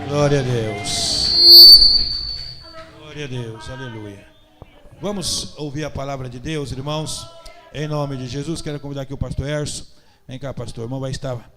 Glória a Deus. Glória a Deus, aleluia. Vamos ouvir a palavra de Deus, irmãos, em nome de Jesus. Quero convidar aqui o pastor Erso. Vem cá, pastor. O irmão vai estar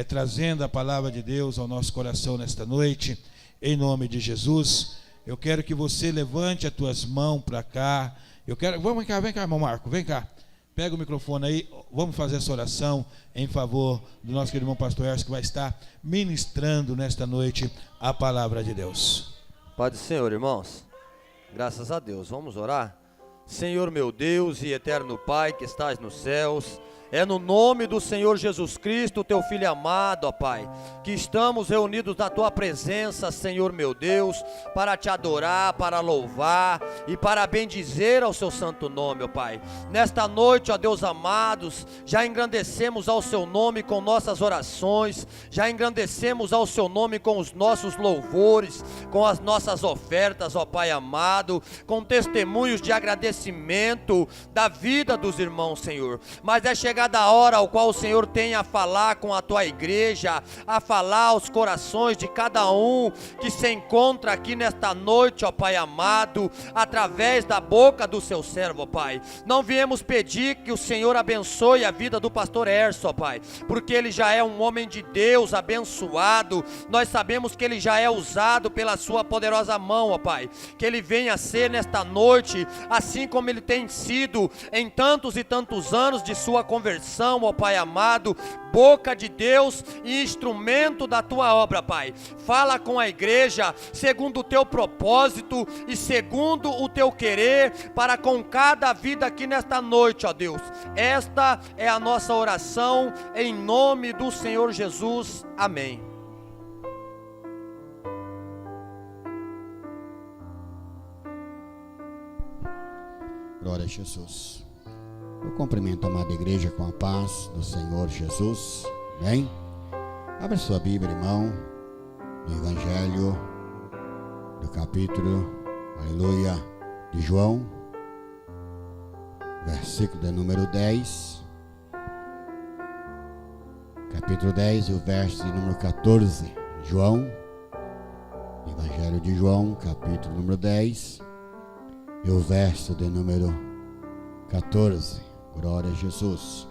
trazendo a palavra de Deus ao nosso coração nesta noite, em nome de Jesus. Eu quero que você levante as tuas mãos para cá. Vem cá, irmão Marco, vem cá. Pega o microfone aí, vamos fazer essa oração em favor do nosso querido irmão pastor Erso, que vai estar ministrando nesta noite a palavra de Deus. Pai do Senhor, irmãos, graças a Deus, vamos orar? Senhor meu Deus e eterno Pai que estás nos céus, é no nome do Senhor Jesus Cristo, teu Filho amado, ó Pai, que estamos reunidos na tua presença, Senhor meu Deus, para te adorar, para louvar e para bendizer ao seu santo nome, ó Pai. Nesta noite, ó Deus amados, já engrandecemos ao seu nome com nossas orações, já engrandecemos ao seu nome com os nossos louvores, com as nossas ofertas, ó Pai amado, com testemunhos de agradecimento da vida dos irmãos, Senhor. Mas é chegada a hora ao qual o Senhor tem a falar com a tua igreja, a falar aos corações de cada um que se encontra aqui nesta noite, ó Pai amado, através da boca do seu servo, ó Pai. Não viemos pedir que o Senhor abençoe a vida do pastor Erso, ó Pai, porque ele já é um homem de Deus abençoado. Nós sabemos que ele já é usado pela sua poderosa mão, ó Pai, que ele venha ser nesta noite, assim como ele tem sido em tantos e tantos anos de sua conversão, ó Pai amado, boca de Deus e instrumento da tua obra, Pai. Fala com a igreja segundo o teu propósito e segundo o teu querer para com cada vida aqui nesta noite, ó Deus. Esta é a nossa oração em nome do Senhor Jesus. Amém. Glória a Jesus. Eu cumprimento a amada igreja com a paz do Senhor Jesus. Amém? Abra sua Bíblia, irmão, no Evangelho do capítulo, aleluia, de João, versículo de número 10. Capítulo 10 e o verso de número 14. João, Evangelho de João, capítulo número 10 e o verso de número 14. Glória a Jesus.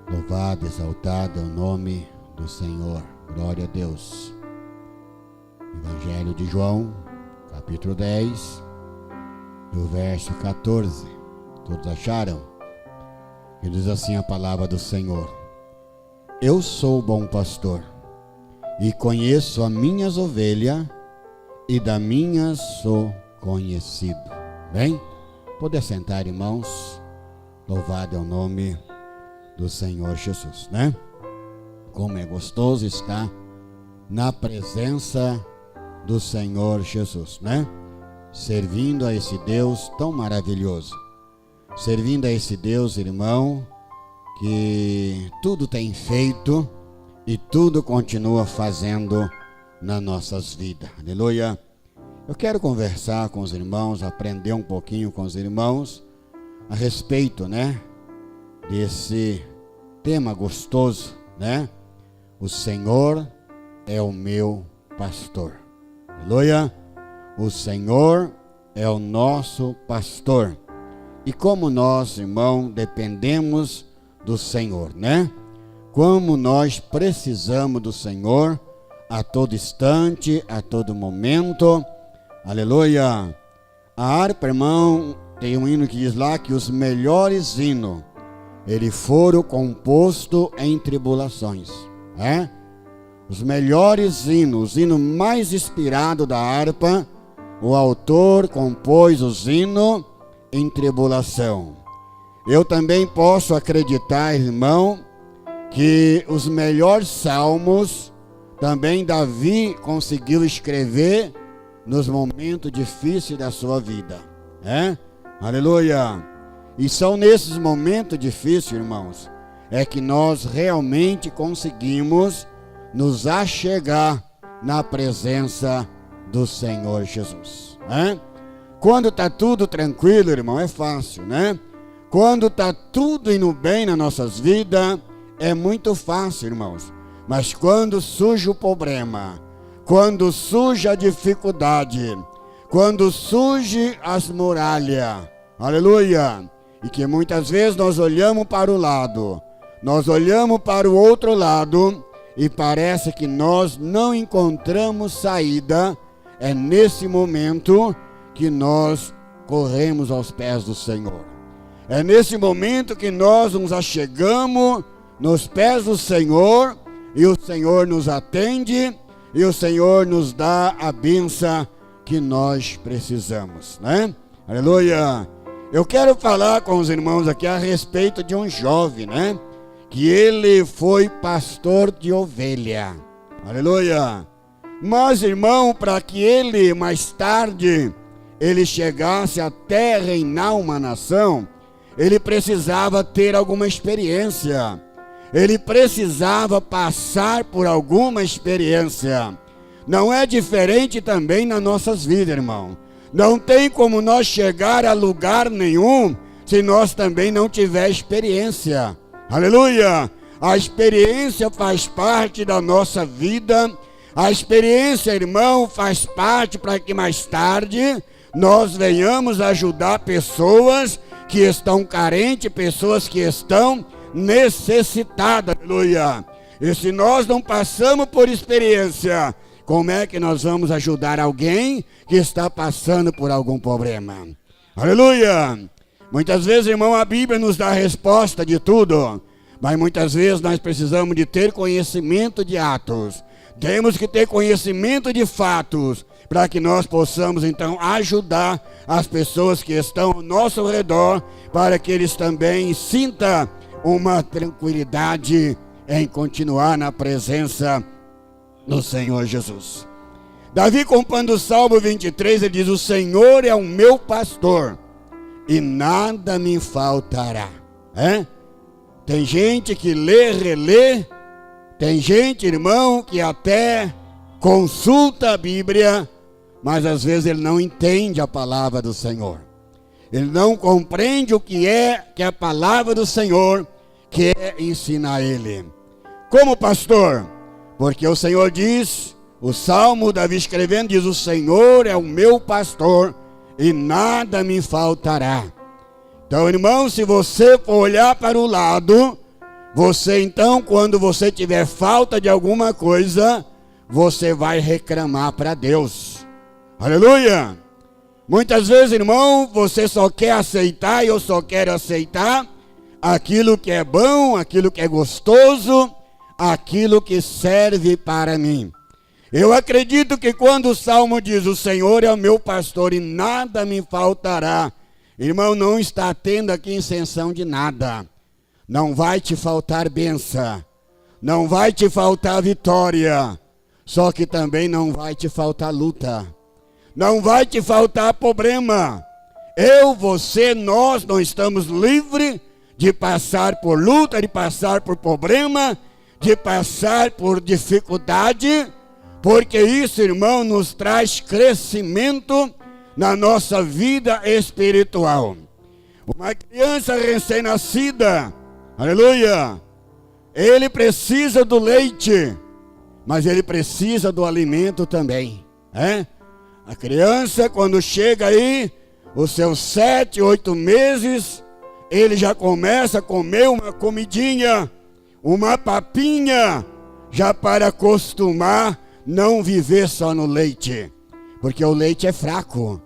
Louvado, exaltado é o nome do Senhor. Glória a Deus. Evangelho de João, capítulo 10, e o verso 14. Todos acharam? E diz assim a palavra do Senhor: Eu sou o bom pastor, e conheço as minhas ovelhas, e da minhas sou conhecido. Bem? Pode sentar, irmãos. Louvado é o nome do Senhor Jesus, né? Como é gostoso estar na presença do Senhor Jesus, né? Servindo a esse Deus tão maravilhoso. Servindo a esse Deus, irmão, que tudo tem feito e tudo continua fazendo nas nossas vidas. Aleluia. Eu quero conversar com os irmãos, aprender um pouquinho com os irmãos a respeito, né, desse tema gostoso, né? O Senhor é o meu pastor. Aleluia! O Senhor é o nosso pastor. E como nós, irmão, dependemos do Senhor, né? Como nós precisamos do Senhor a todo instante, a todo momento. Aleluia! A harpa, irmão, tem um hino que diz lá que os melhores hinos, eles foram compostos em tribulações, né? Os melhores hinos, os hinos mais inspirados da harpa, o autor compôs os hinos em tribulação. Eu também posso acreditar, irmão, que os melhores salmos, também Davi conseguiu escrever nos momentos difíceis da sua vida, né? Aleluia! E são nesses momentos difíceis, irmãos, é que nós realmente conseguimos nos achegar na presença do Senhor Jesus, né? Quando está tudo tranquilo, irmão, é fácil, né? Quando está tudo indo bem nas nossas vidas, é muito fácil, irmãos. Mas quando surge o problema, quando surge a dificuldade, quando surge as muralhas, aleluia, e que muitas vezes nós olhamos para o lado, nós olhamos para o outro lado e parece que nós não encontramos saída. É nesse momento que nós corremos aos pés do Senhor. É nesse momento que nós nos achegamos nos pés do Senhor e o Senhor nos atende e o Senhor nos dá a bênção que nós precisamos, né? Aleluia! Eu quero falar com os irmãos aqui a respeito de um jovem, né? Que ele foi pastor de ovelha. Aleluia! Mas, irmão, para que ele mais tarde ele chegasse até reinar uma nação, ele precisava ter alguma experiência. Ele precisava passar por alguma experiência. Não é diferente também nas nossas vidas, irmão. Não tem como nós chegar a lugar nenhum se nós também não tiver experiência. Aleluia! A experiência faz parte da nossa vida. A experiência, irmão, faz parte para que mais tarde nós venhamos ajudar pessoas que estão carentes, pessoas que estão necessitadas. Aleluia! E se nós não passamos por experiência, como é que nós vamos ajudar alguém que está passando por algum problema? Aleluia! Muitas vezes, irmão, a Bíblia nos dá a resposta de tudo, mas muitas vezes nós precisamos de ter conhecimento de atos. Temos que ter conhecimento de fatos, para que nós possamos então ajudar as pessoas que estão ao nosso redor, para que eles também sintam uma tranquilidade em continuar na presença do Senhor Jesus. Davi, compondo o Salmo 23, ele diz: o Senhor é o meu pastor e nada me faltará. Tem gente que lê, relê. Tem gente, irmão, que até consulta a Bíblia, mas às vezes ele não entende a palavra do Senhor. Ele não compreende o que é que a palavra do Senhor quer ensinar ele. Como pastor? Porque o Senhor diz, o Salmo, Davi escrevendo, diz: o Senhor é o meu pastor e nada me faltará. Então, irmão, se você for olhar para o lado, você então, quando você tiver falta de alguma coisa, você vai reclamar para Deus. Aleluia! Muitas vezes, irmão, você só quer aceitar, e eu só quero aceitar aquilo que é bom, aquilo que é gostoso, aquilo que serve para mim. Eu acredito que quando o Salmo diz: o Senhor é o meu pastor e nada me faltará, irmão, não está tendo aqui isenção de nada. Não vai te faltar bênção, não vai te faltar vitória, só que também não vai te faltar luta, não vai te faltar problema. Eu, você, nós não estamos livres de passar por luta, de passar por problema, de passar por dificuldade, porque isso, irmão, nos traz crescimento na nossa vida espiritual. Uma criança recém-nascida, aleluia, ele precisa do leite, mas ele precisa do alimento também. A criança, quando chega aí, os seus 7, 8 meses, ele já começa a comer uma comidinha, uma papinha, já para acostumar não viver só no leite, porque o leite é fraco,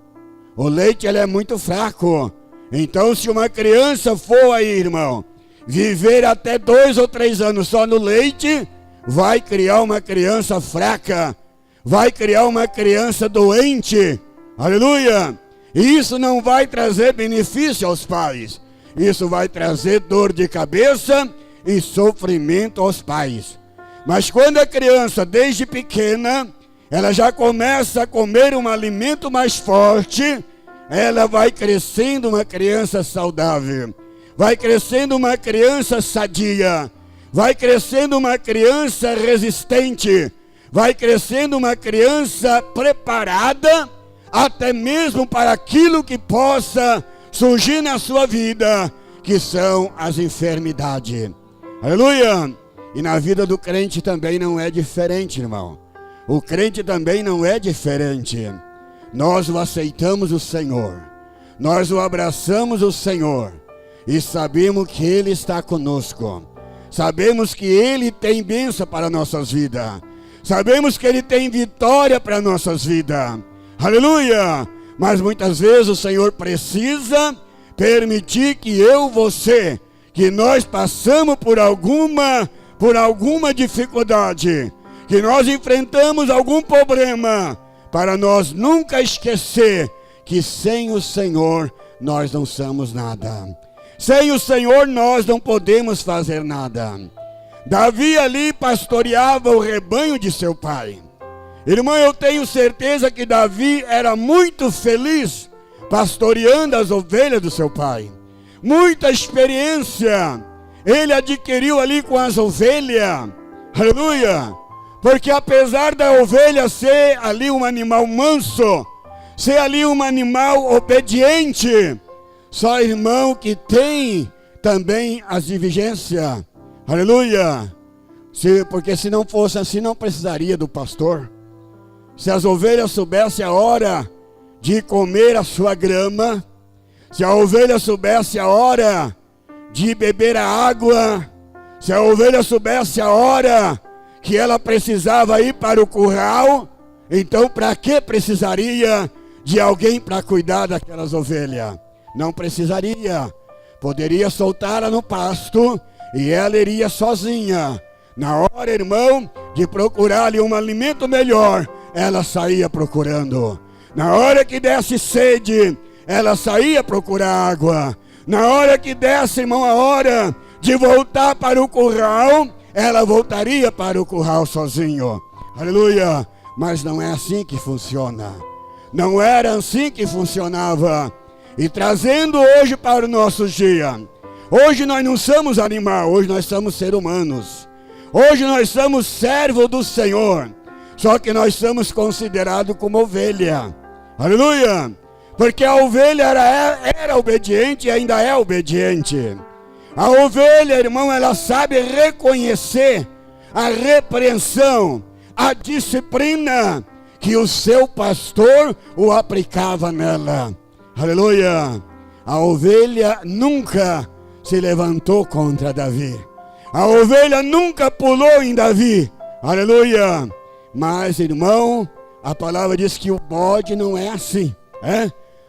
o leite ele é muito fraco. Então, se uma criança for aí, irmão, viver até 2 ou 3 anos só no leite, vai criar uma criança fraca, vai criar uma criança doente, aleluia. E isso não vai trazer benefício aos pais, isso vai trazer dor de cabeça e sofrimento aos pais. Mas quando a criança, desde pequena, ela já começa a comer um alimento mais forte, ela vai crescendo uma criança saudável, vai crescendo uma criança sadia, vai crescendo uma criança resistente, vai crescendo uma criança preparada até mesmo para aquilo que possa surgir na sua vida, que são as enfermidades. Aleluia! E na vida do crente também não é diferente, irmão. O crente também não é diferente. Nós o aceitamos o Senhor. Nós o abraçamos o Senhor. E sabemos que Ele está conosco. Sabemos que Ele tem bênção para nossas vidas. Sabemos que Ele tem vitória para nossas vidas. Aleluia! Mas muitas vezes o Senhor precisa permitir que você, que nós passamos por alguma dificuldade, que nós enfrentamos algum problema, para nós nunca esquecer que sem o Senhor nós não somos nada. Sem o Senhor nós não podemos fazer nada. Davi ali pastoreava o rebanho de seu pai. Irmão, eu tenho certeza que Davi era muito feliz pastoreando as ovelhas do seu pai. Muita experiência ele adquiriu ali com as ovelhas. Aleluia! Porque apesar da ovelha ser ali um animal manso, ser ali um animal obediente, só irmão que tem também as diligências. Aleluia! Porque se não fosse assim, não precisaria do pastor. Se as ovelhas soubessem a hora de comer a sua grama, se a ovelha soubesse a hora de beber a água, se a ovelha soubesse a hora que ela precisava ir para o curral, então para que precisaria de alguém para cuidar daquelas ovelhas? Não precisaria. Poderia soltá-la no pasto e ela iria sozinha. Na hora, irmão, de procurar ali um alimento melhor, ela saía procurando. Na hora que desse sede, ela saía procurar água. Na hora que desse, irmão, a hora de voltar para o curral, ela voltaria para o curral sozinho. Aleluia! Mas não é assim que funciona. Não era assim que funcionava. E trazendo hoje para o nosso dia. Hoje nós não somos animal, hoje nós somos seres humanos. Hoje nós somos servos do Senhor. Só que nós somos considerados como ovelha. Aleluia! Porque a ovelha era obediente e ainda é obediente. A ovelha, irmão, ela sabe reconhecer a repreensão, a disciplina que o seu pastor o aplicava nela. Aleluia! A ovelha nunca se levantou contra Davi. A ovelha nunca pulou em Davi. Aleluia! Mas, irmão, a palavra diz que o bode não é assim.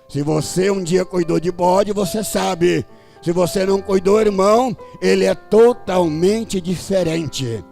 Se você um dia cuidou de bode, você sabe. Se você não cuidou, irmão, ele é totalmente diferente.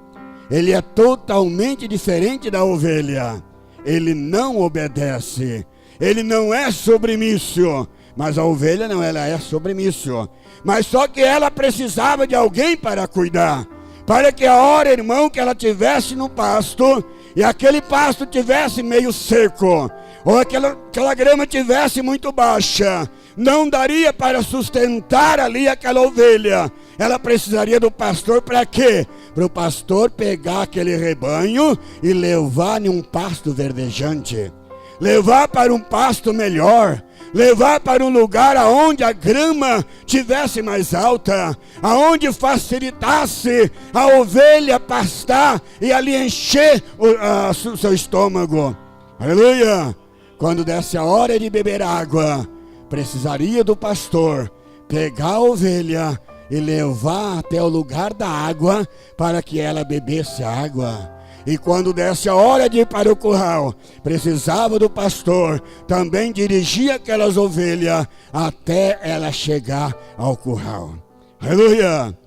Ele é totalmente diferente da ovelha. Ele não obedece. Ele não é submisso. Mas a ovelha não, ela é submisso. Mas só que ela precisava de alguém para cuidar. Para que a hora, irmão, que ela tivesse no pasto, e aquele pasto tivesse meio seco, ou aquela grama tivesse muito baixa, não daria para sustentar ali aquela ovelha. Ela precisaria do pastor para quê? Para o pastor pegar aquele rebanho e levar em um pasto verdejante. Levar para um pasto melhor. Levar para um lugar aonde a grama tivesse mais alta, aonde facilitasse a ovelha pastar e ali encher o seu estômago. Aleluia! Quando desse a hora de beber água, precisaria do pastor pegar a ovelha e levar até o lugar da água para que ela bebesse água. E quando desse a hora de ir para o curral, precisava do pastor também dirigir aquelas ovelhas até ela chegar ao curral. Aleluia!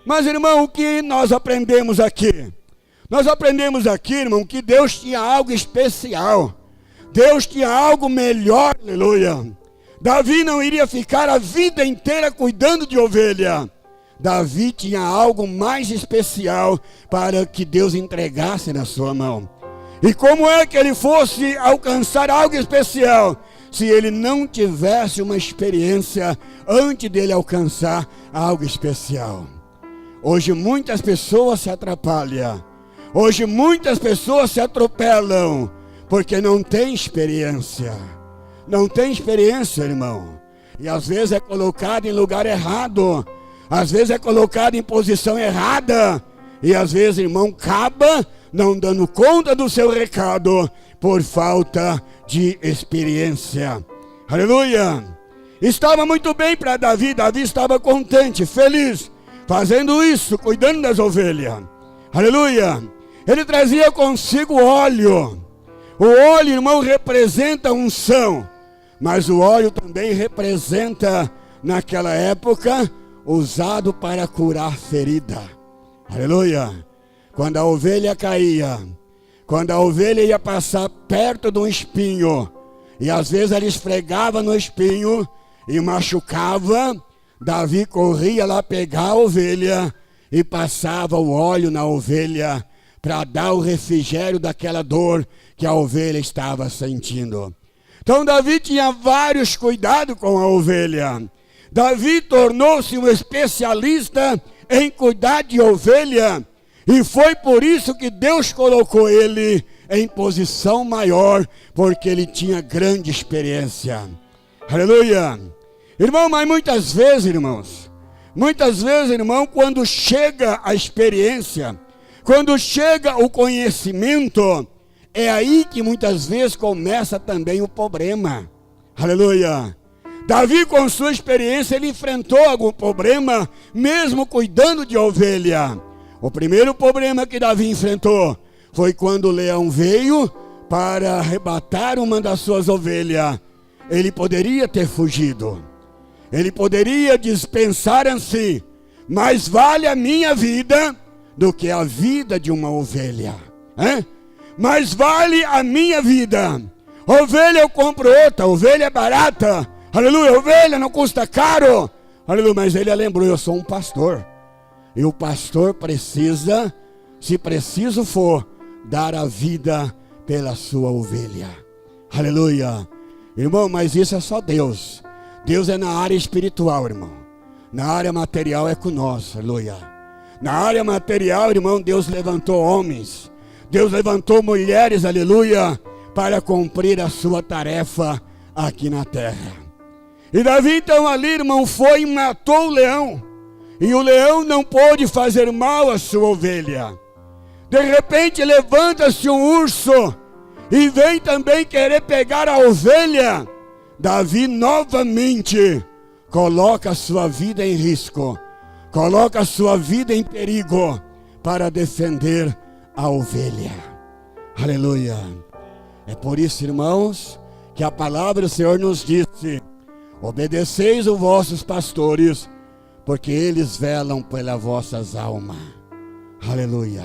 Mas, irmão, o que nós aprendemos aqui? Nós aprendemos aqui, irmão, que Deus tinha algo especial. Deus tinha algo melhor, aleluia. Davi não iria ficar a vida inteira cuidando de ovelha. Davi tinha algo mais especial para que Deus entregasse na sua mão. E como é que ele fosse alcançar algo especial, se ele não tivesse uma experiência antes dele alcançar algo especial? Hoje muitas pessoas se atrapalham. Hoje muitas pessoas se atropelam, porque não tem experiência. Não tem experiência, irmão. E às vezes é colocado em lugar errado. Às vezes é colocado em posição errada. E às vezes, irmão, acaba não dando conta do seu recado por falta de experiência. Aleluia! Estava muito bem para Davi. Davi estava contente, feliz, fazendo isso, cuidando das ovelhas. Aleluia! Ele trazia consigo óleo. O óleo, irmão, representa unção, mas o óleo também representa, naquela época, usado para curar ferida. Aleluia! Quando a ovelha caía, quando a ovelha ia passar perto de um espinho, e às vezes ela esfregava no espinho e machucava, Davi corria lá pegar a ovelha e passava o óleo na ovelha para dar o refrigério daquela dor que a ovelha estava sentindo. Então Davi tinha vários cuidados com a ovelha. Davi tornou-se um especialista em cuidar de ovelha, e foi por isso que Deus colocou ele em posição maior, porque ele tinha grande experiência. Aleluia! Irmão, mas muitas vezes, irmão, quando chega a experiência, quando chega o conhecimento, é aí que muitas vezes começa também o problema. Aleluia! Davi, com sua experiência, ele enfrentou algum problema, mesmo cuidando de ovelha. O primeiro problema que Davi enfrentou foi quando o leão veio para arrebatar uma das suas ovelhas. Ele poderia ter fugido. Ele poderia dispensar assim: mais vale a minha vida do que a vida de uma ovelha. Mais vale a minha vida. Ovelha eu compro outra, ovelha é barata. Aleluia, ovelha não custa caro. Aleluia, mas ele lembrou: eu sou um pastor. E o pastor precisa, se preciso for, dar a vida pela sua ovelha. Aleluia. Irmão, mas isso é só Deus. Deus é na área espiritual, irmão. Na área material é conosco, aleluia. Na área material, irmão, Deus levantou homens. Deus levantou mulheres, aleluia, para cumprir a sua tarefa aqui na terra. E Davi então ali, irmão, foi e matou o leão. E o leão não pôde fazer mal à sua ovelha. De repente levanta-se um urso e vem também querer pegar a ovelha. Davi novamente coloca a sua vida em risco, coloca a sua vida em perigo para defender a ovelha. Aleluia. É por isso, irmãos, que a palavra do Senhor nos disse: obedeceis os vossos pastores, porque eles velam pelas vossas almas. Aleluia.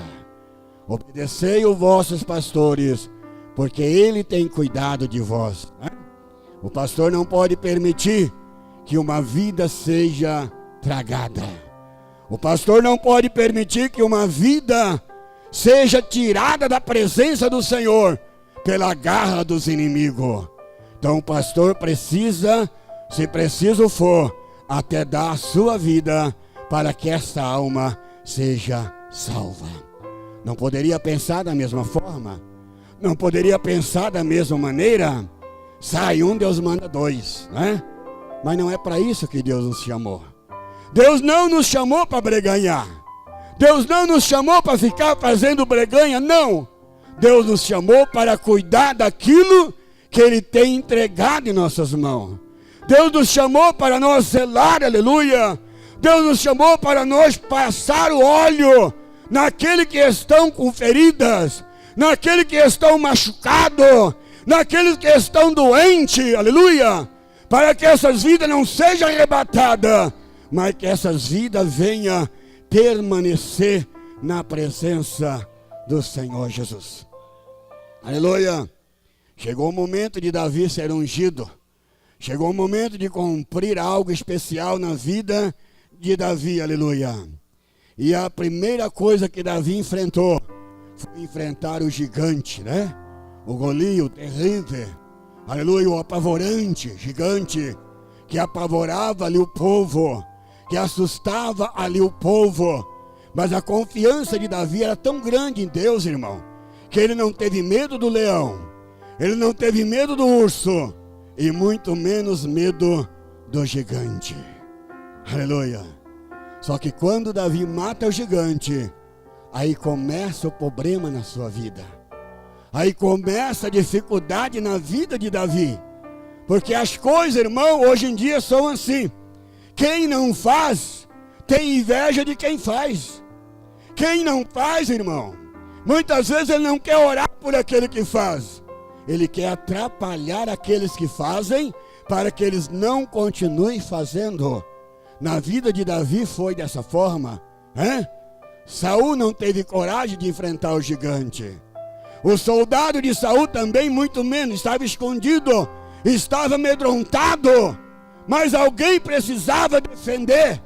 Obedecei os vossos pastores, porque ele tem cuidado de vós. O pastor não pode permitir que uma vida seja tragada. O pastor não pode permitir que uma vida seja tirada da presença do Senhor pela garra dos inimigos. Então o pastor precisa, se preciso for, até dar a sua vida para que essa alma seja salva. Não poderia pensar da mesma forma? Não poderia pensar da mesma maneira? Sai um, Deus manda dois, né? Mas não é para isso que Deus nos chamou. Deus não nos chamou para breganhar. Deus não nos chamou para ficar fazendo breganha, não. Deus nos chamou para cuidar daquilo que Ele tem entregado em nossas mãos. Deus nos chamou para nós zelar, aleluia. Deus nos chamou para nós passar o óleo naqueles que estão com feridas, naqueles que estão machucados, naqueles que estão doentes, aleluia. Para que essas vidas não sejam arrebatadas, mas que essas vidas venham permanecer na presença do Senhor Jesus. Aleluia. Chegou o momento de Davi ser ungido. Chegou o momento de cumprir algo especial na vida de Davi, aleluia. E a primeira coisa que Davi enfrentou foi enfrentar o gigante, né? O Golias, o terrível, aleluia, o apavorante gigante, que apavorava ali o povo, que assustava ali o povo. Mas a confiança de Davi era tão grande em Deus, irmão, que ele não teve medo do leão, ele não teve medo do urso, e muito menos medo do gigante. Aleluia. Só que quando Davi mata o gigante, aí começa o problema na sua vida. Aí começa a dificuldade na vida de Davi. Porque as coisas, irmão, hoje em dia são assim. Quem não faz, tem inveja de quem faz. Quem não faz, irmão, muitas vezes ele não quer orar por aquele que faz. Ele quer atrapalhar aqueles que fazem, para que eles não continuem fazendo. Na vida de Davi foi dessa forma. Saul não teve coragem de enfrentar o gigante. O soldado de Saul também muito menos, estava escondido, estava amedrontado. Mas alguém precisava defender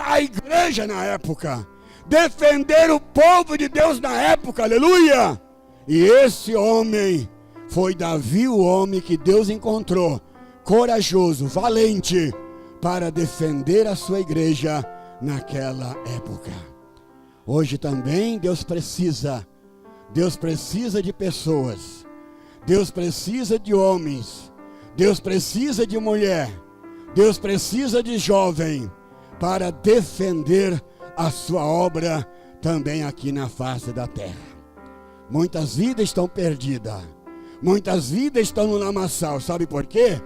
a igreja na época, defender o povo de Deus na época, aleluia. E esse homem foi Davi, o homem que Deus encontrou, corajoso, valente, para defender a sua igreja naquela época. Hoje também Deus precisa de pessoas, Deus precisa de homens, Deus precisa de mulher, Deus precisa de jovem, para defender a sua obra também aqui na face da terra. Muitas vidas estão perdidas, muitas vidas estão no lamaçal, sabe por quê?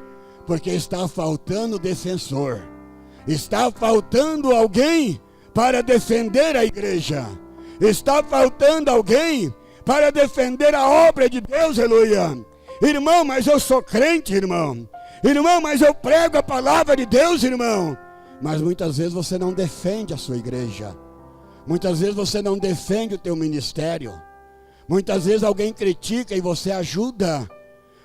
Porque está faltando defensor, está faltando alguém para defender a igreja, está faltando alguém para defender a obra de Deus, aleluia. Irmão, mas eu sou crente, irmão, mas eu prego a palavra de Deus, irmão. Mas muitas vezes você não defende a sua igreja, muitas vezes você não defende o teu ministério, muitas vezes alguém critica e você ajuda,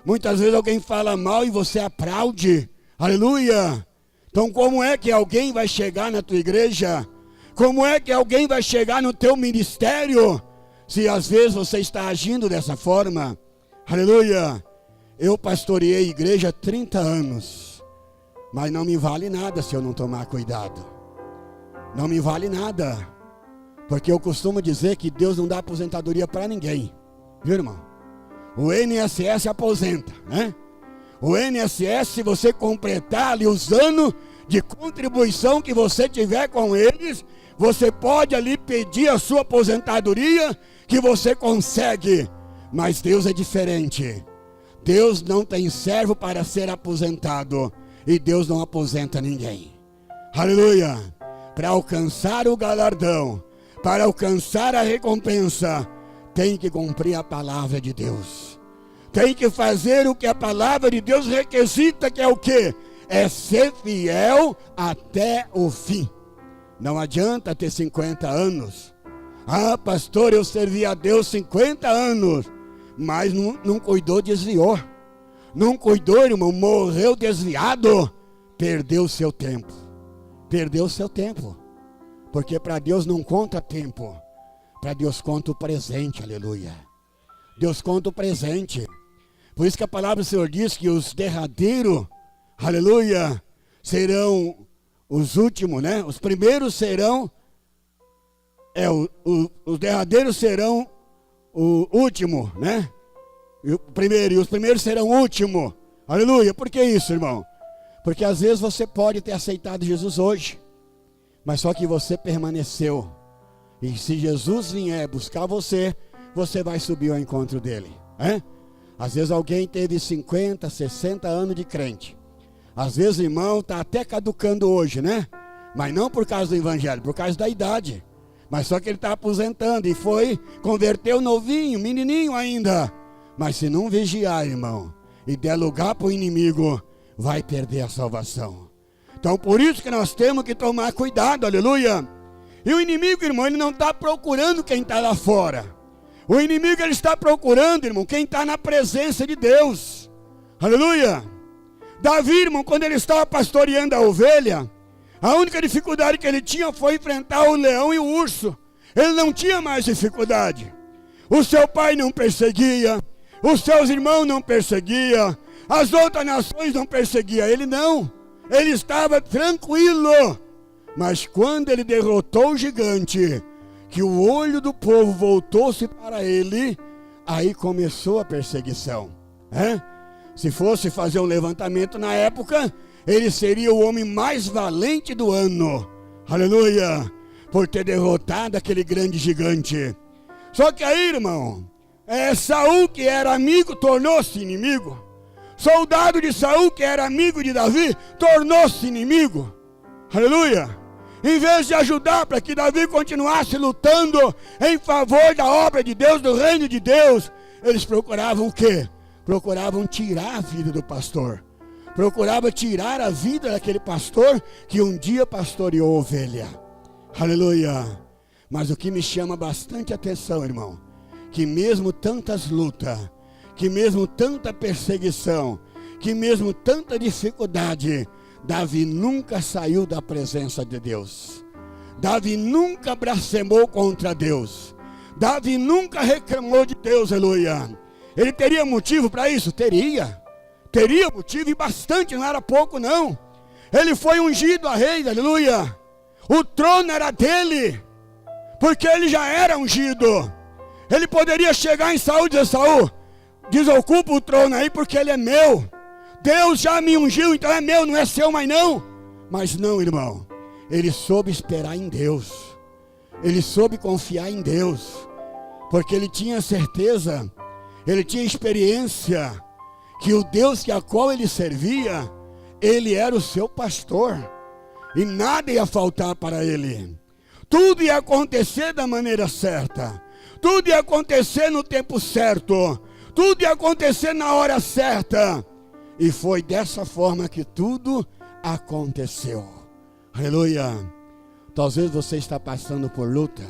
muitas vezes alguém fala mal e você aplaude, aleluia. Então como é que alguém vai chegar na tua igreja? Como é que alguém vai chegar no teu ministério, se às vezes você está agindo dessa forma? Aleluia. Eu pastoreei igreja há 30 anos, mas não me vale nada se eu não tomar cuidado. Não me vale nada, porque eu costumo dizer que Deus não dá aposentadoria para ninguém, viu, irmão? O INSS aposenta, né? O INSS, se você completar ali os anos de contribuição que você tiver com eles, você pode ali pedir a sua aposentadoria, que você consegue. Mas Deus é diferente. Deus não tem servo para ser aposentado, e Deus não aposenta ninguém. Aleluia. Para alcançar o galardão, para alcançar a recompensa, tem que cumprir a palavra de Deus. Tem que fazer o que a palavra de Deus requisita, que é o quê? É ser fiel até o fim. Não adianta ter 50 anos. Ah, pastor, eu servi a Deus 50 anos. Mas não cuidou, desviou. Não cuidou, irmão, morreu desviado. Perdeu o seu tempo. Perdeu o seu tempo. Porque para Deus não conta tempo. Para Deus conta o presente, aleluia. Deus conta o presente. Por isso que a palavra do Senhor diz que os derradeiros, aleluia, serão os últimos, né? Os primeiros serão, os derradeiros serão o último, né? E os primeiros serão o último. Aleluia. Por que isso, irmão? Porque às vezes você pode ter aceitado Jesus hoje, mas só que você permaneceu. E se Jesus vier buscar você, você vai subir ao encontro dele, né? Às vezes alguém teve 50, 60 anos de crente. Às vezes, irmão, está até caducando hoje, né? Mas não por causa do evangelho, por causa da idade. Mas só que ele está aposentando e converteu novinho, menininho ainda. Mas se não vigiar, irmão, e der lugar para o inimigo, vai perder a salvação. Então por isso que nós temos que tomar cuidado, aleluia. E o inimigo, irmão, ele não está procurando quem está lá fora. O inimigo, ele está procurando, irmão, quem está na presença de Deus. Aleluia. Davi, irmão, quando ele estava pastoreando a ovelha, a única dificuldade que ele tinha foi enfrentar o leão e o urso. Ele não tinha mais dificuldade. O seu pai não perseguia, os seus irmãos não perseguiam, as outras nações não perseguiam. Ele não, ele estava tranquilo. Mas quando ele derrotou o gigante, que o olho do povo voltou-se para ele, aí começou a perseguição. Se fosse fazer um levantamento na época, ele seria o homem mais valente do ano. Aleluia. por ter derrotado aquele grande gigante. Só que aí, irmão, Saul, que era amigo, tornou-se inimigo. Soldado de Saul, que era amigo de Davi, tornou-se inimigo. Aleluia! Em vez de ajudar para que Davi continuasse lutando em favor da obra de Deus, do reino de Deus, eles procuravam o quê? Procuravam tirar a vida do pastor. Procuravam tirar a vida daquele pastor que um dia pastoreou ovelha. Aleluia! Mas o que me chama bastante atenção, irmão, que mesmo tantas lutas, que mesmo tanta perseguição, que mesmo tanta dificuldade, Davi nunca saiu da presença de Deus. Davi nunca blasfemou contra Deus. Davi nunca reclamou de Deus, aleluia. Ele teria motivo para isso? Teria motivo, e bastante, não era pouco não. Ele foi ungido a rei, aleluia. O trono era dele, porque ele já era ungido. Ele poderia chegar em Saul e dizer: Saul, desocupa o trono aí, porque ele é meu. Deus já me ungiu, então é meu, não é seu mais não. Mas não, irmão, ele soube esperar em Deus. Ele soube confiar em Deus, porque ele tinha certeza, ele tinha experiência, que o Deus a qual ele servia, ele era o seu pastor, e nada ia faltar para ele. Tudo ia acontecer da maneira certa, tudo ia acontecer no tempo certo, tudo ia acontecer na hora certa. E foi dessa forma que tudo aconteceu. Aleluia. Talvez você está passando por luta.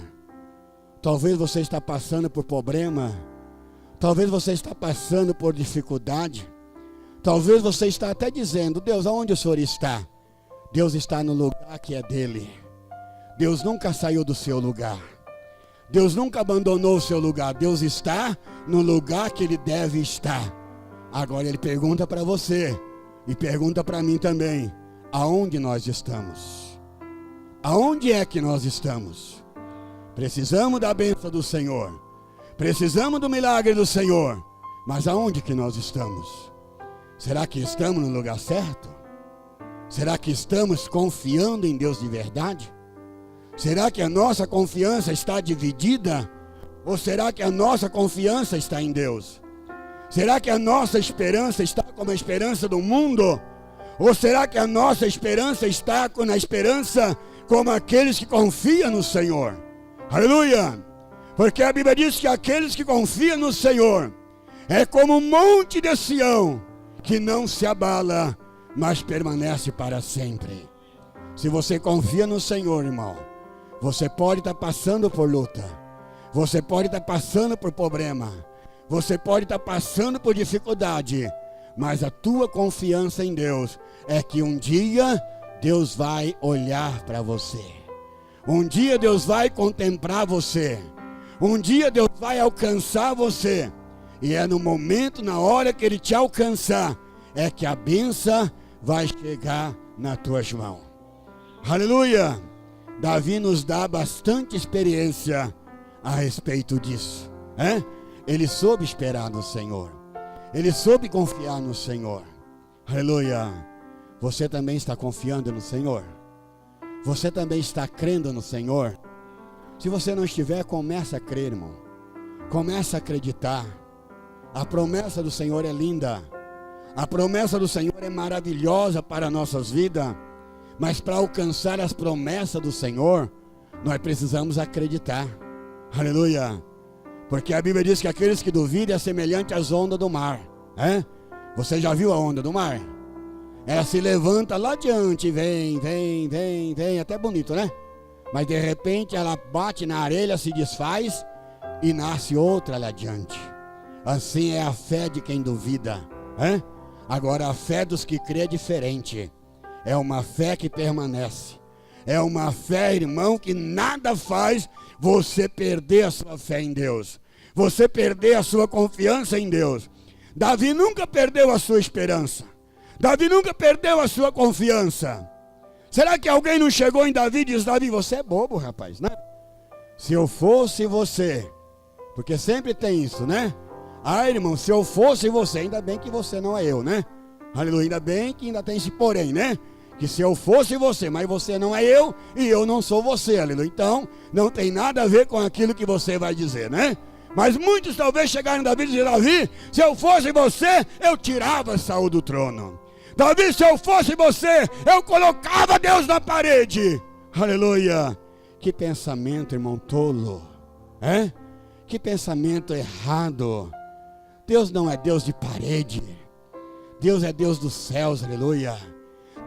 Talvez você está passando por problema. Talvez você está passando por dificuldade. Talvez você está até dizendo: Deus, aonde o Senhor está? Deus está no lugar que é dele. Deus nunca saiu do seu lugar. Deus nunca abandonou o seu lugar. Deus está no lugar que ele deve estar. Agora ele pergunta para você e pergunta para mim também: aonde nós estamos? Aonde é que nós estamos? Precisamos da bênção do Senhor, precisamos do milagre do Senhor, mas aonde que nós estamos? Será que estamos no lugar certo? Será que estamos confiando em Deus de verdade? Será que a nossa confiança está dividida? Ou será que a nossa confiança está em Deus? Será que a nossa esperança está como a esperança do mundo? Ou será que a nossa esperança está com a esperança como aqueles que confiam no Senhor? Aleluia! Porque a Bíblia diz que aqueles que confiam no Senhor é como um monte de Sião, que não se abala, mas permanece para sempre. Se você confia no Senhor, irmão, você pode estar passando por luta, você pode estar passando por problema, você pode estar passando por dificuldade, mas a tua confiança em Deus é que um dia Deus vai olhar para você. Um dia Deus vai contemplar você. Um dia Deus vai alcançar você. E é no momento, na hora que Ele te alcançar, é que a bênção vai chegar nas tuas mãos. Aleluia! Davi nos dá bastante experiência a respeito disso, né? Ele soube esperar no Senhor. Ele soube confiar no Senhor. Aleluia. Você também está confiando no Senhor? Você também está crendo no Senhor? Se você não estiver, comece a crer, irmão. Comece a acreditar. A promessa do Senhor é linda. A promessa do Senhor é maravilhosa para nossas vidas. Mas para alcançar as promessas do Senhor, nós precisamos acreditar. Aleluia. Porque a Bíblia diz que aqueles que duvidam é semelhante às ondas do mar. Você já viu a onda do mar? Ela se levanta lá adiante, vem, até bonito, né? Mas de repente ela bate na areia, se desfaz e nasce outra lá adiante. Assim é a fé de quem duvida. Agora a fé dos que crê é diferente. É uma fé que permanece. É uma fé, irmão, que nada faz você perder a sua fé em Deus. Você perder a sua confiança em Deus. Davi nunca perdeu a sua esperança. Davi nunca perdeu a sua confiança. Será que alguém não chegou em Davi e diz: Davi, você é bobo, rapaz, né? Se eu fosse você, porque sempre tem isso, né? Ah, irmão, se eu fosse você, ainda bem que você não é eu, né? Aleluia, ainda bem que ainda tem esse porém, né? Que se eu fosse você, mas você não é eu e eu não sou você, aleluia. Então, não tem nada a ver com aquilo que você vai dizer, né? Mas muitos talvez chegaram a Davi e dizer: Davi, se eu fosse você, eu tirava Saul do trono. Davi, se eu fosse você, eu colocava Deus na parede. Aleluia. Que pensamento, irmão tolo, é? Que pensamento errado. Deus não é Deus de parede. Deus é Deus dos céus, aleluia.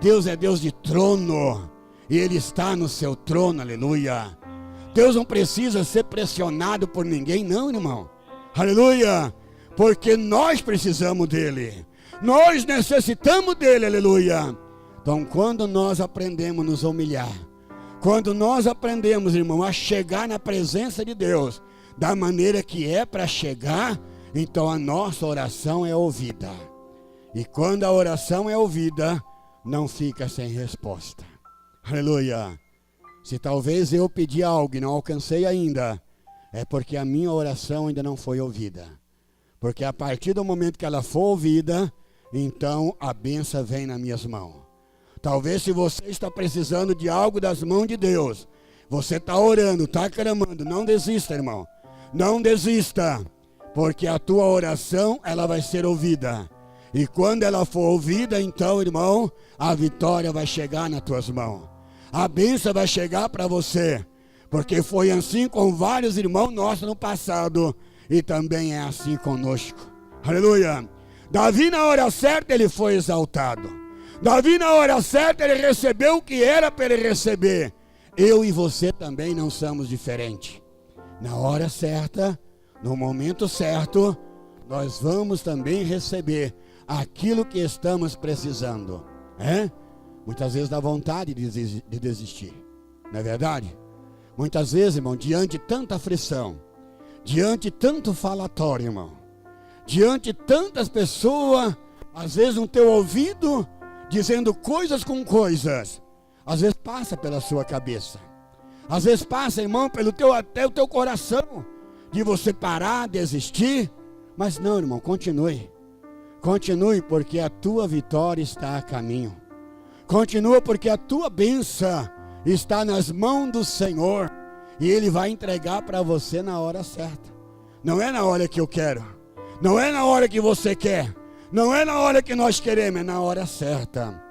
Deus é Deus de trono, e Ele está no seu trono, aleluia. Deus não precisa ser pressionado por ninguém, não, irmão, aleluia, porque nós precisamos dEle, nós necessitamos dEle, aleluia. Então, quando nós aprendemos a nos humilhar, quando nós aprendemos, irmão, a chegar na presença de Deus, da maneira que é para chegar, então a nossa oração é ouvida, e quando a oração é ouvida, não fica sem resposta, aleluia. Se talvez eu pedi algo e não alcancei ainda, é porque a minha oração ainda não foi ouvida, porque a partir do momento que ela for ouvida, então a bênção vem nas minhas mãos. Talvez se você está precisando de algo das mãos de Deus, você está orando, está clamando, não desista, irmão, não desista, porque a tua oração ela vai ser ouvida. E quando ela for ouvida, então, irmão, a vitória vai chegar nas tuas mãos. A bênção vai chegar para você. Porque foi assim com vários irmãos nossos no passado. E também é assim conosco. Aleluia. Davi na hora certa ele foi exaltado. Davi na hora certa ele recebeu o que era para ele receber. Eu e você também não somos diferentes. Na hora certa, no momento certo, nós vamos também receber aquilo que estamos precisando, é? Muitas vezes dá vontade de desistir, não é verdade? Muitas vezes, irmão, diante de tanta aflição, diante de tanto falatório, irmão, diante de tantas pessoas, às vezes no teu ouvido, dizendo coisas com coisas, às vezes passa pela sua cabeça, às vezes passa, irmão, até o teu coração, de você parar, desistir, mas não, irmão, continue. Continue, porque a tua vitória está a caminho. Continua, porque a tua bênção está nas mãos do Senhor. E Ele vai entregar para você na hora certa. Não é na hora que eu quero. Não é na hora que você quer. Não é na hora que nós queremos, é na hora certa.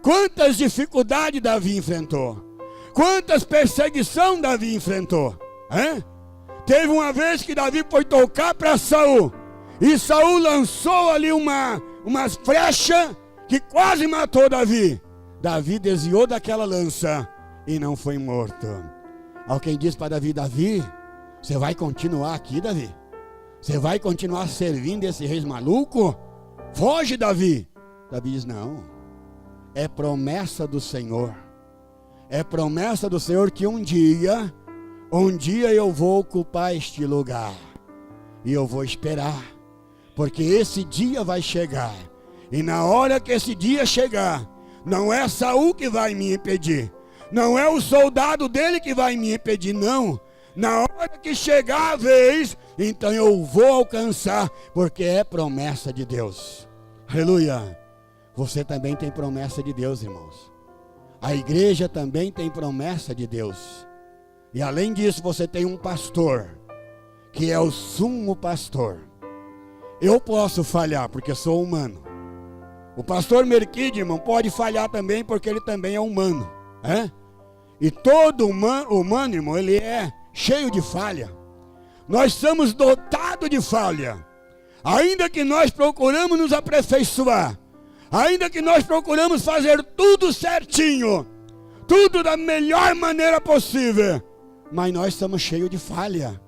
Quantas dificuldades Davi enfrentou. Quantas perseguições Davi enfrentou. Teve uma vez que Davi foi tocar para Saul. E Saul lançou ali umas flechas que quase matou Davi. Davi desviou daquela lança e não foi morto. Alguém disse para Davi: Davi, você vai continuar aqui, Davi? Você vai continuar servindo esse rei maluco? Foge, Davi. Davi diz: não, é promessa do Senhor. É promessa do Senhor que um dia eu vou ocupar este lugar. E eu vou esperar. Porque esse dia vai chegar. E na hora que esse dia chegar, não é Saul que vai me impedir. Não é o soldado dele que vai me impedir, não. Na hora que chegar a vez, então eu vou alcançar, porque é promessa de Deus. Aleluia. Você também tem promessa de Deus, irmãos. A igreja também tem promessa de Deus. E além disso, você tem um pastor, que é o sumo pastor. Eu posso falhar, porque sou humano. O pastor Merquide, irmão, pode falhar também, porque ele também é humano. E todo humano, irmão, ele é cheio de falha. Nós somos dotados de falha. Ainda que nós procuramos nos aperfeiçoar, ainda que nós procuramos fazer tudo certinho, tudo da melhor maneira possível, mas nós somos cheios de falha.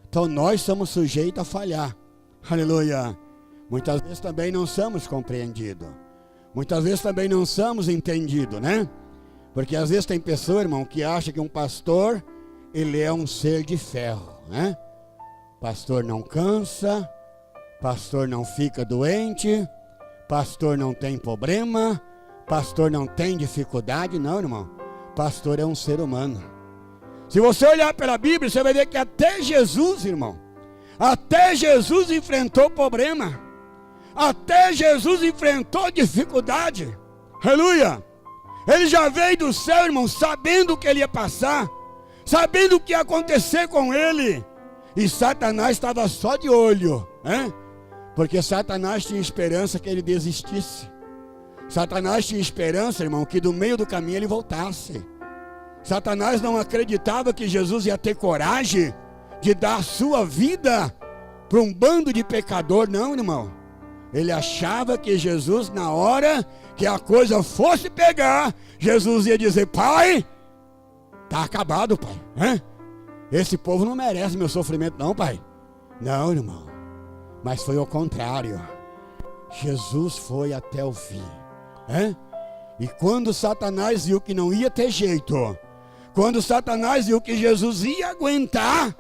Então nós somos sujeitos a falhar. Aleluia. Muitas vezes também não somos compreendidos. Muitas vezes também não somos entendidos, né? Porque às vezes tem pessoa, irmão, que acha que um pastor, ele é um ser de ferro, né? Pastor não cansa, pastor não fica doente, pastor não tem problema, pastor não tem dificuldade. Não, irmão. Pastor é um ser humano. Se você olhar pela Bíblia, você vai ver que até Jesus, irmão, até Jesus enfrentou problema. Até Jesus enfrentou dificuldade. Aleluia. Ele já veio do céu, irmão, sabendo o que ele ia passar, sabendo o que ia acontecer com ele. E Satanás estava só de olho, hein? Porque Satanás tinha esperança que ele desistisse. Satanás tinha esperança, irmão, que do meio do caminho ele voltasse. Satanás não acreditava que Jesus ia ter coragem de dar a sua vida para um bando de pecador, não, irmão. Ele achava que Jesus, na hora que a coisa fosse pegar, Jesus ia dizer: Pai, está acabado, Pai. Esse povo não merece meu sofrimento, não, Pai. Não, irmão. Mas foi ao contrário. Jesus foi até o fim. E quando Satanás viu que não ia ter jeito, quando Satanás viu que Jesus ia aguentar,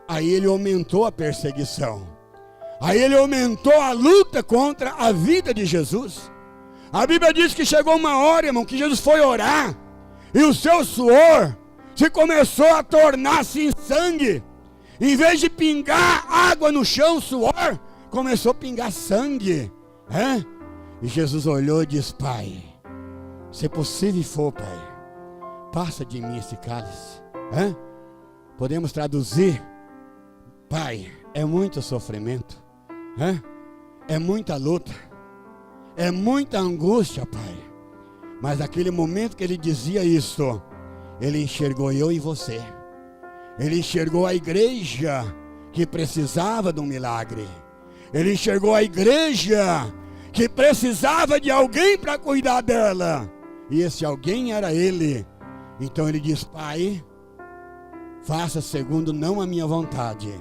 aí ele aumentou a perseguição. Aí ele aumentou a luta contra a vida de Jesus. A Bíblia diz que chegou uma hora, irmão, que Jesus foi orar, e o seu suor se começou a tornar-se em sangue. Em vez de pingar água no chão, suor, começou a pingar sangue. E Jesus olhou e disse: Pai, se possível for, Pai, passa de mim esse cálice. Podemos traduzir: Pai, é muito sofrimento, é muita luta, é muita angústia, Pai. Mas naquele momento que ele dizia isso, ele enxergou eu e você. Ele enxergou a igreja que precisava de um milagre. Ele enxergou a igreja que precisava de alguém para cuidar dela. E esse alguém era ele. Então ele diz: Pai, faça segundo não a minha vontade,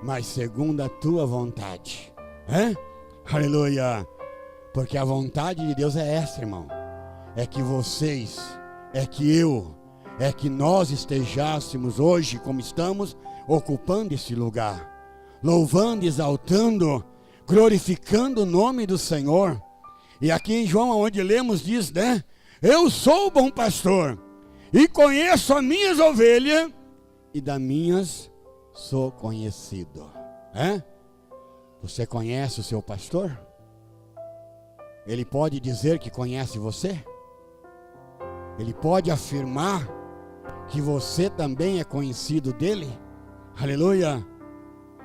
mas segundo a tua vontade. Aleluia. Porque a vontade de Deus é essa, irmão. É que vocês, é que eu, é que nós estejássemos hoje como estamos, ocupando esse lugar, louvando, exaltando, glorificando o nome do Senhor. E aqui em João, onde lemos, diz, eu sou o bom pastor, e conheço as minhas ovelhas, e das minhas sou conhecido. Você conhece o seu pastor? Ele pode dizer que conhece você? Ele pode afirmar que você também é conhecido dele? Aleluia!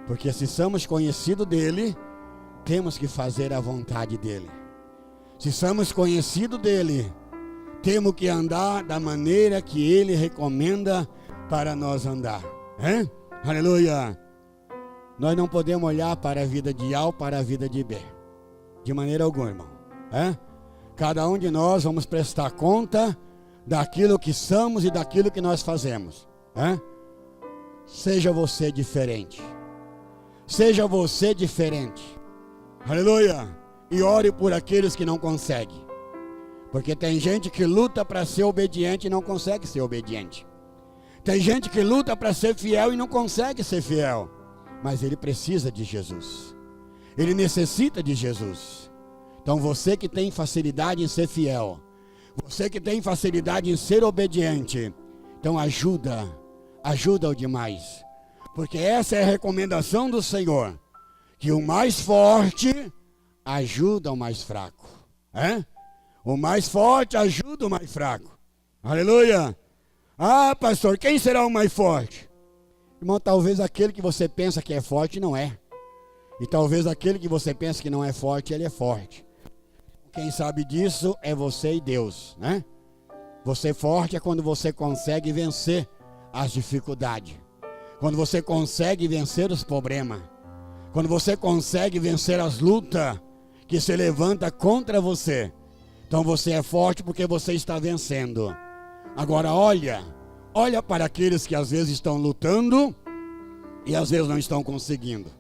Porque se somos conhecidos dele, temos que fazer a vontade dele. Se somos conhecidos dele, temos que andar da maneira que ele recomenda para nós andar. Aleluia! Nós não podemos olhar para a vida de A ou para a vida de B, de maneira alguma, irmão. Cada um de nós vamos prestar conta daquilo que somos e daquilo que nós fazemos. Seja você diferente. Seja você diferente. Aleluia. E ore por aqueles que não conseguem. Porque tem gente que luta para ser obediente e não consegue ser obediente. Tem gente que luta para ser fiel e não consegue ser fiel. Mas ele precisa de Jesus. Ele necessita de Jesus. Então você que tem facilidade em ser fiel, você que tem facilidade em ser obediente, então ajuda-o demais. Porque essa é a recomendação do Senhor, que o mais forte ajuda o mais fraco. O mais forte ajuda o mais fraco. Aleluia. Ah, pastor, quem será o mais forte? Irmão, talvez aquele que você pensa que é forte não é. E talvez aquele que você pensa que não é forte, ele é forte. Quem sabe disso é você e Deus, Você forte é quando você consegue vencer as dificuldades. Quando você consegue vencer os problemas. Quando você consegue vencer as lutas que se levantam contra você. Então você é forte porque você está vencendo. Agora olha para aqueles que às vezes estão lutando e às vezes não estão conseguindo.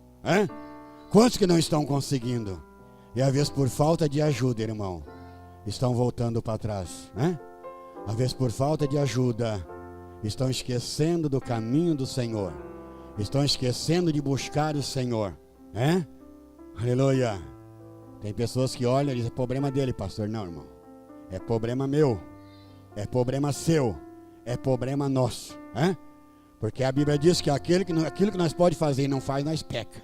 Quantos que não estão conseguindo? E às vezes por falta de ajuda, irmão, estão voltando para trás. Às vezes por falta de ajuda, estão esquecendo do caminho do Senhor. Estão esquecendo de buscar o Senhor. Aleluia. Tem pessoas que olham e dizem: é problema dele, pastor. Não, irmão. É problema meu. É problema seu. É problema nosso. Porque a Bíblia diz que aquilo que nós pode fazer e não faz, nós peca.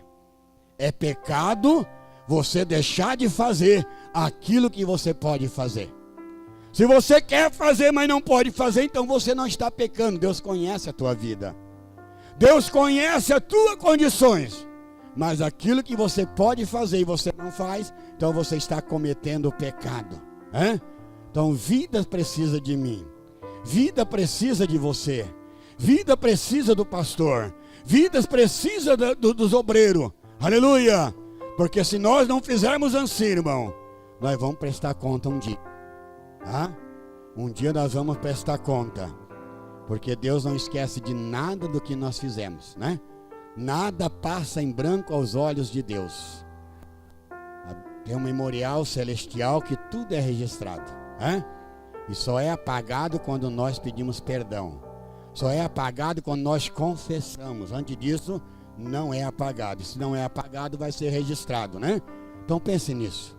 É pecado você deixar de fazer aquilo que você pode fazer. Se você quer fazer, mas não pode fazer, então você não está pecando. Deus conhece a tua vida. Deus conhece as tuas condições. Mas aquilo que você pode fazer e você não faz, então você está cometendo o pecado. Então vida precisa de mim. Vida precisa de você. Vida precisa do pastor. Vidas precisa dos obreiros. Aleluia. Porque se nós não fizermos assim, irmão, nós vamos prestar conta um dia. Um dia nós vamos prestar conta. Porque Deus não esquece de nada do que nós fizemos, né? Nada passa em branco aos olhos de Deus. Tem um memorial celestial que tudo é registrado, e só é apagado quando nós pedimos perdão. Só é apagado quando nós confessamos. Antes disso, não é apagado. Se não é apagado, vai ser registrado, né? Então pense nisso,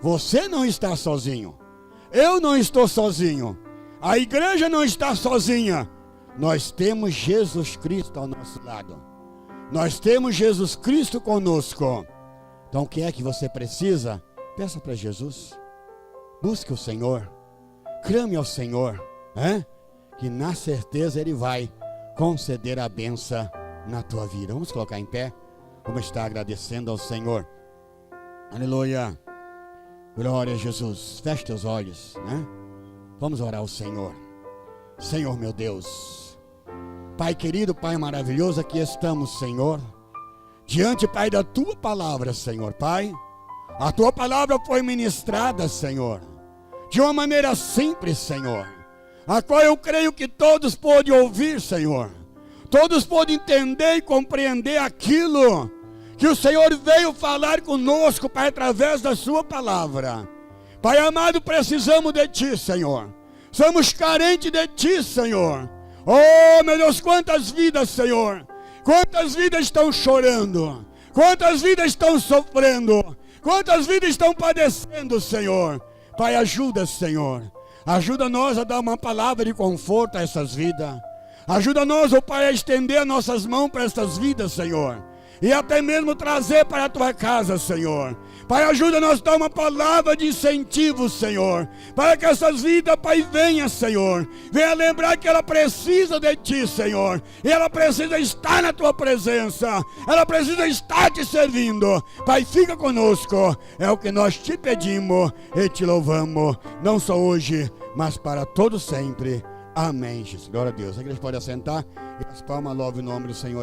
Você não está sozinho. Eu não estou sozinho. A igreja não está sozinha. Nós temos Jesus Cristo ao nosso lado. Nós temos Jesus Cristo conosco. Então o que é que você precisa? Peça para Jesus. Busque o Senhor. Clame ao Senhor, que na certeza Ele vai conceder a bênção na tua vida. Vamos colocar em pé. Vamos estar agradecendo ao Senhor. Aleluia. Glória a Jesus. Feche teus olhos, Vamos orar ao Senhor. Senhor meu Deus, Pai querido, Pai maravilhoso, aqui estamos, Senhor, diante, Pai, da Tua palavra, Senhor, Pai. A Tua palavra foi ministrada, Senhor, de uma maneira simples, Senhor, a qual eu creio que todos podem ouvir, Senhor. Todos podem entender e compreender aquilo que o Senhor veio falar conosco, Pai, através da Sua palavra. Pai amado, precisamos de Ti, Senhor. Somos carentes de Ti, Senhor. Oh, meu Deus, quantas vidas, Senhor. Quantas vidas estão chorando. Quantas vidas estão sofrendo. Quantas vidas estão padecendo, Senhor. Pai, ajuda, Senhor. Ajuda nós a dar uma palavra de conforto a essas vidas. Ajuda nós, oh Pai, a estender as nossas mãos para essas vidas, Senhor. E até mesmo trazer para a Tua casa, Senhor. Pai, ajuda-nos a dar uma palavra de incentivo, Senhor, para que essas vidas, Pai, venha, Senhor. Venha lembrar que ela precisa de Ti, Senhor. E ela precisa estar na Tua presença. Ela precisa estar Te servindo. Pai, fica conosco. É o que nós Te pedimos e Te louvamos. Não só hoje, mas para todo sempre. Amém, Jesus. Glória a Deus. A igreja pode assentar e as palmas louvem o nome do Senhor.